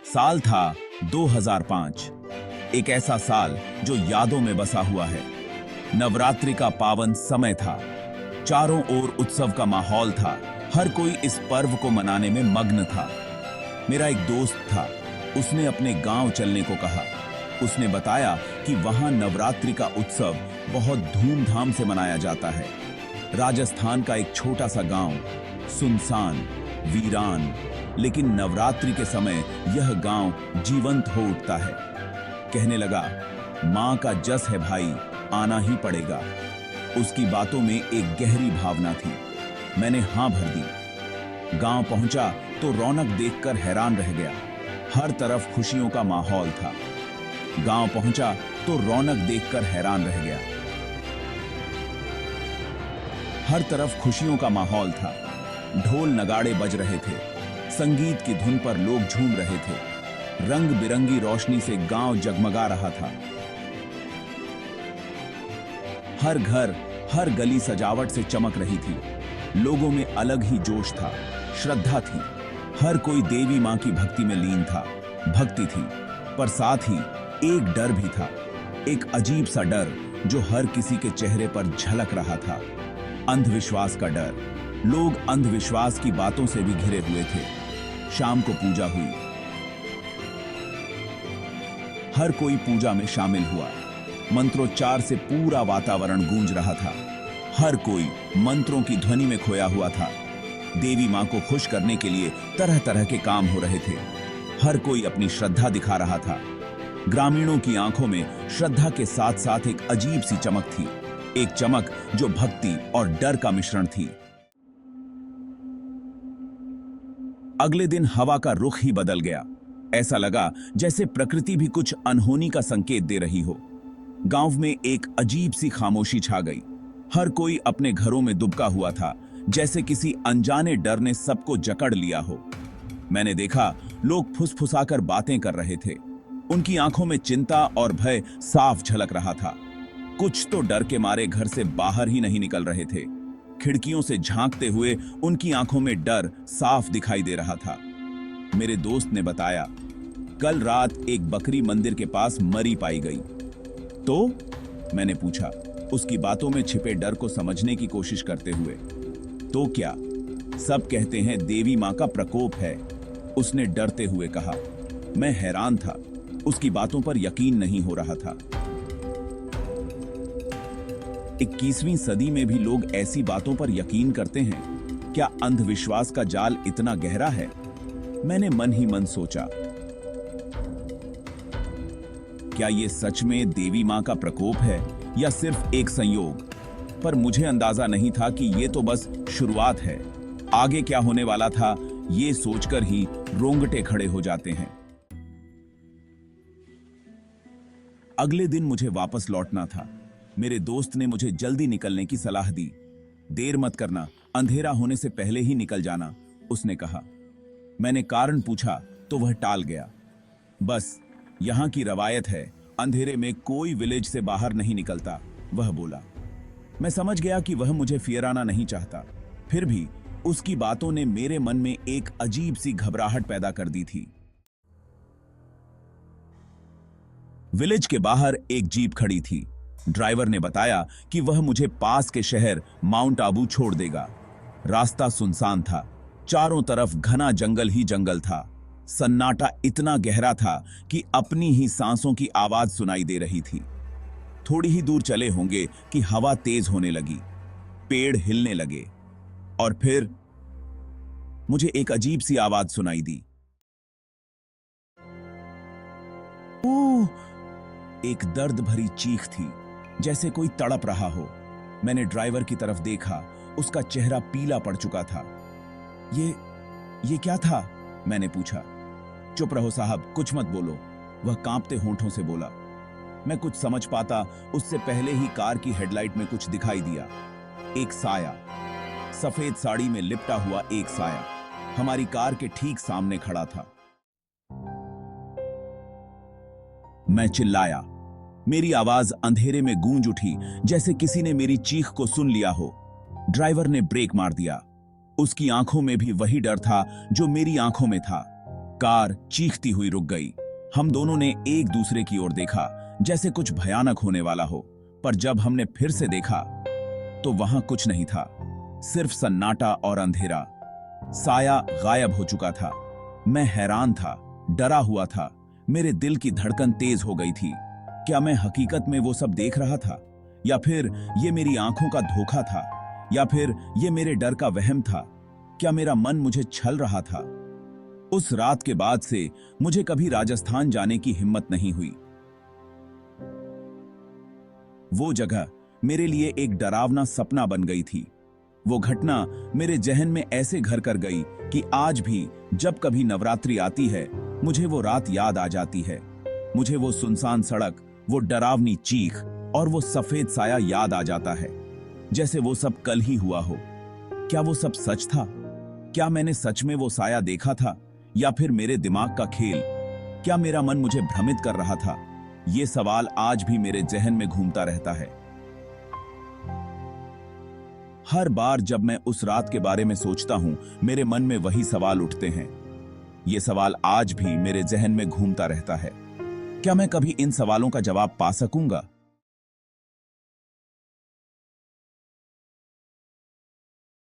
साल था 2005। एक ऐसा साल जो यादों में बसा हुआ है। नवरात्रि का पावन समय था। चारों ओर उत्सव का माहौल था। हर कोई इस पर्व को मनाने में मग्न था। मेरा एक दोस्त था। उसने अपने गांव चलने को कहा। उसने बताया कि वहां नवरात्रि का उत्सव बहुत धूमधाम से मनाया जाता है। राजस्थान का एक छोटा सा गांव, सुनसान, वीरान, लेकिन नवरात्रि के समय यह गांव जीवंत हो उठता है। कहने लगा, मां का जस है भाई, आना ही पड़ेगा। उसकी बातों में एक गहरी भावना थी। मैंने हां भर दी। गांव पहुंचा तो रौनक देखकर हैरान रह गया। हर तरफ खुशियों का माहौल था। गांव पहुंचा तो रौनक देखकर हैरान रह गया। हर तरफ खुशियों का माहौल था। ढोल नगाड़े बज रहे थे। संगीत की धुन पर लोग झूम रहे थे। रंग बिरंगी रोशनी से गांव जगमगा रहा था। हर घर, हर गली सजावट से चमक रही थी। लोगों में अलग ही जोश था, श्रद्धा थी। हर कोई देवी मां की भक्ति में लीन था। भक्ति थी, पर साथ ही एक डर भी था। एक अजीब सा डर जो हर किसी के चेहरे पर झलक रहा था। अंधविश्वास का डर। लोग अंधविश्वास की बातों से भी घिरे हुए थे। शाम को पूजा हुई। हर कोई पूजा में शामिल हुआ। मंत्रोच्चार से पूरा वातावरण गूंज रहा था। हर कोई मंत्रों की ध्वनि में खोया हुआ था। देवी मां को खुश करने के लिए तरह तरह के काम हो रहे थे। हर कोई अपनी श्रद्धा दिखा रहा था। ग्रामीणों की आंखों में श्रद्धा के साथ साथ एक अजीब सी चमक थी। एक चमक जो भक्ति और डर का मिश्रण थी। अगले दिन हवा का रुख ही बदल गया। ऐसा लगा जैसे प्रकृति भी कुछ अनहोनी का संकेत दे रही हो। गांव में एक अजीब सी खामोशी छा गई। हर कोई अपने घरों में दुबका हुआ था, जैसे किसी अनजाने डर ने सबको जकड़ लिया हो। मैंने देखा, लोग फुसफुसाकर बातें कर रहे थे। उनकी आंखों में चिंता और भय साफ झलक रहा था। कुछ तो डर के मारे घर से बाहर ही नहीं निकल रहे थे। खिड़कियों से झांकते हुए उनकी आंखों में डर साफ दिखाई दे रहा था। मेरे दोस्त ने बताया, कल रात एक बकरी मंदिर के पास मरी पाई गई। तो मैंने पूछा, उसकी बातों में छिपे डर को समझने की कोशिश करते हुए। तो क्या? सब कहते हैं देवी मां का प्रकोप है, उसने डरते हुए कहा। मैं हैरान था। उसकी बातों पर यकीन नहीं हो रहा था। 21वीं सदी में भी लोग ऐसी बातों पर यकीन करते हैं। क्या अंधविश्वास का जाल इतना गहरा है? मैंने मन ही मन सोचा, क्या ये सच में देवी मां का प्रकोप है या सिर्फ एक संयोग? पर मुझे अंदाजा नहीं था कि ये तो बस शुरुआत है। आगे क्या होने वाला था, ये सोचकर ही रोंगटे खड़े हो जाते हैं। अगले दिन मुझे वापस लौटना था। मेरे दोस्त ने मुझे जल्दी निकलने की सलाह दी। देर मत करना, अंधेरा होने से पहले ही निकल जाना, उसने कहा। मैंने कारण पूछा तो वह टाल गया। बस यहां की रवायत है, अंधेरे में कोई विलेज से बाहर नहीं निकलता, वह बोला। मैं समझ गया कि वह मुझे फिराना नहीं चाहता। फिर भी उसकी बातों ने मेरे मन में एक अजीब सी घबराहट पैदा कर दी थी। विलेज के बाहर एक जीप खड़ी थी। ड्राइवर ने बताया कि वह मुझे पास के शहर माउंट आबू छोड़ देगा। रास्ता सुनसान था। चारों तरफ घना जंगल ही जंगल था। सन्नाटा इतना गहरा था कि अपनी ही सांसों की आवाज सुनाई दे रही थी। थोड़ी ही दूर चले होंगे कि हवा तेज होने लगी। पेड़ हिलने लगे और फिर मुझे एक अजीब सी आवाज सुनाई दी। ओह! एक दर्द भरी चीख थी, जैसे कोई तड़प रहा हो। मैंने ड्राइवर की तरफ देखा। उसका चेहरा पीला पड़ चुका था। ये क्या था? मैंने पूछा। चुप रहो साहब, कुछ मत बोलो, वह कांपते होंठों से बोला। मैं कुछ समझ पाता उससे पहले ही कार की हेडलाइट में कुछ दिखाई दिया। एक साया, सफेद साड़ी में लिपटा हुआ एक साया हमारी कार के ठीक सामने खड़ा था। मैं चिल्लाया। मेरी आवाज अंधेरे में गूंज उठी, जैसे किसी ने मेरी चीख को सुन लिया हो। ड्राइवर ने ब्रेक मार दिया। उसकी आंखों में भी वही डर था जो मेरी आंखों में था। कार चीखती हुई रुक गई। हम दोनों ने एक दूसरे की ओर देखा, जैसे कुछ भयानक होने वाला हो। पर जब हमने फिर से देखा तो वहां कुछ नहीं था, सिर्फ सन्नाटा और अंधेरा। साया गायब हो चुका था। मैं हैरान था, डरा हुआ था। मेरे दिल की धड़कन तेज हो गई थी। क्या मैं हकीकत में वो सब देख रहा था, या फिर ये मेरी आंखों का धोखा था, या फिर ये मेरे डर का वहम था? क्या मेरा मन मुझे छल रहा था? उस रात के बाद से मुझे कभी राजस्थान जाने की हिम्मत नहीं हुई। वो जगह मेरे लिए एक डरावना सपना बन गई थी। वो घटना मेरे जहन में ऐसे घर कर गई कि आज भी जब कभी नवरात्रि आती है, मुझे वो रात याद आ जाती है। मुझे वो सुनसान सड़क, वो डरावनी चीख और वो सफेद साया याद आ जाता है, जैसे वो सब कल ही हुआ हो। क्या वो सब सच था? क्या मैंने सच में वो साया देखा था, या फिर मेरे दिमाग का खेल? क्या मेरा मन मुझे भ्रमित कर रहा था? ये सवाल आज भी मेरे जहन में घूमता रहता है। हर बार जब मैं उस रात के बारे में सोचता हूं, मेरे मन में वही सवाल उठते हैं। ये सवाल आज भी मेरे जहन में घूमता रहता है। क्या मैं कभी इन सवालों का जवाब पा सकूंगा?